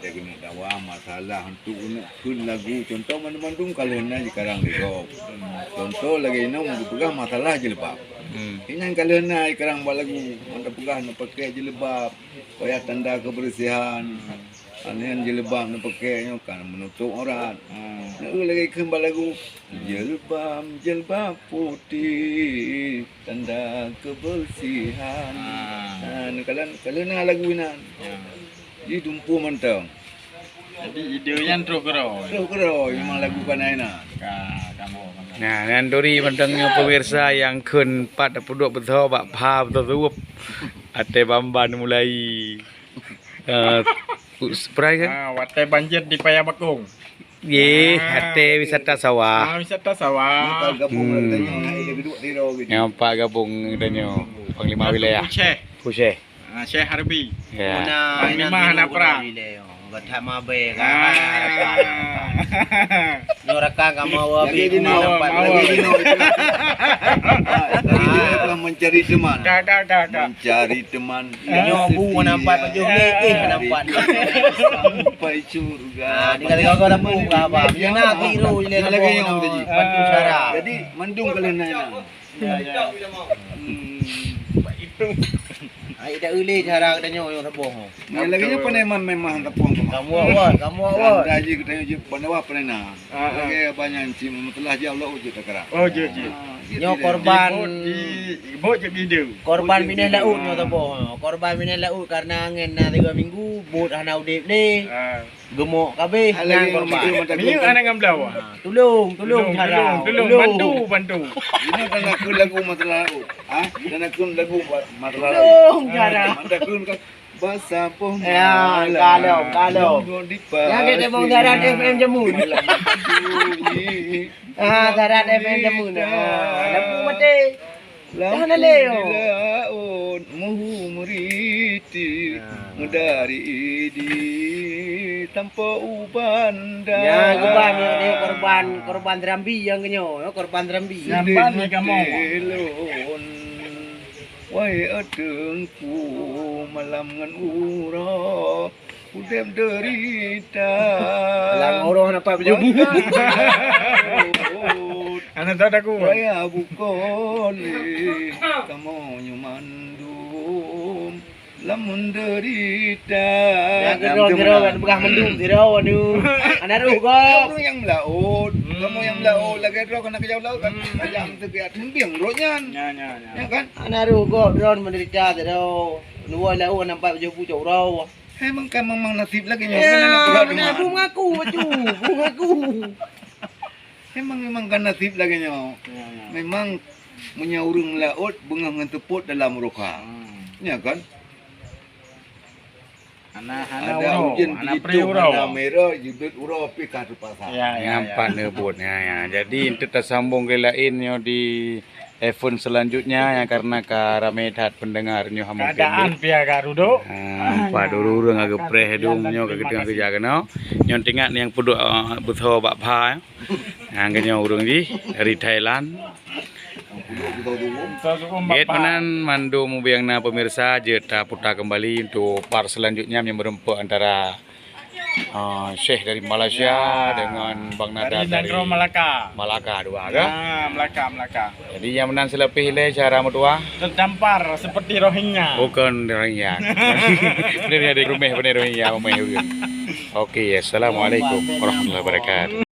dia kena dakwah masalah untuk nak kun lagu contoh mandung kalau hendak sekarang dikau contoh lagi nak pegang masalah jilbab ini kalau hendak sekarang buat lagu manda pegang nak pakai jilbab supaya tanda kebersihan anian jilbab nak pakai kan menutup aurat nak lagi kembali lagu jilbab putih tanda kebersihan kalau nak lagu ini di dumpu mantap. Jadi idenya terus kero. Memang lagu kanaina. Kamu. Nah, nanduri mendengar pemirsa yang kun 42 betul bak pa betul tup. Ate Bamban mulai spray kan? Watai banjir di Payabakung. Ye, ate wisata sawah. Wisata sawah. Gabung tanya dia duduk di ro gitu. Yang Pak gabung danyo panglima wilayah. Puseh. Syekh Harbi. Ya. Panglima anak perang. Gata mabe kan. Nyoraka kamu wabi Lagi dino itu mencari teman. Mencari teman. Nyobu nampak baju ni nampak. Sampai surga. Ni kali kau nampu apa? Biar nak biru je Lagi yang tadi. bantu cara. Jadi mandung kalian naina. Ai dah uli cara katanya yang reboh. Ni lagi nya peneman memang tepung Kamu awal. Daji kita je penewa penena. Lagi banyak cim telah je Allah uji takara. Oh, je. Nyo korban Ibu je video. korban minah laut nyo tabo. Korban minah laut karena angin na 3 minggu bot hana udip ni. Gemuk kabeh Lagi nang korban. Ini anak ngam lawa. Tolong cara. Tolong bantu. Ini kan aku lagu masalah laut. Dan aku lagu masalah laut. Tolong cara. Manda kun kan bahasa pun. Ya, kalau. Yang kita mau darat FM Jamun. Darat FM Jamun. Lampu mati. Jangan leo. Muhu muriti mudari idi tanpa uban dah. Ya, kuban dia korban Drambi yang kenyo, korban Drambi. Nampan ni kamu. Wahai adengku malam ngan ura udem derita. Lang orang apa baju. Anak tahu aku. Wahai bukole kamu nyumandum lamun derita. Yang kero kan begah mendung kero anu. Anak ru kok. Kamu yang melaut, lagi ro kena kejauh laut kan. Ayam tu biar tembiang ronya. Ya kan? Anak ru kok drone menderita kero. Nuwa lau nampak baju pucuk raw. Emang kan memang nasib lagi Aku mengaku baju, mengaku. Memang kan nasib lagi nyo. Memang punya urang laut bunga ngan teput dalam roka. Ya kan? Ada hujan begitu, ada merah, judut urau api kadu pasar. Nampak nebutnya ya. Jadi itu tersambung ke lainnya di event selanjutnya yang karena karamedat pendengarnya hampir. Keadaan pia garudo. Pak dulu agak prehedumnya ke gedung kerja kena. Nyon tingkat yang puduk betul bak pa. Yang kena urung di dari Thailand. Get manan mandu mubiangna pemirsa jeta putar kembali untuk part selanjutnya yang berempat antara Syekh dari Malaysia dengan Bang Nada dari Malaka dua kan? Melaka. Jadi yang menang selebih le cara medua Terdampar seperti Rohingya. bukan Rohingya. Benar dari rumah benar Rohingya. Oke, assalamualaikum warahmatullahi wabarakatuh.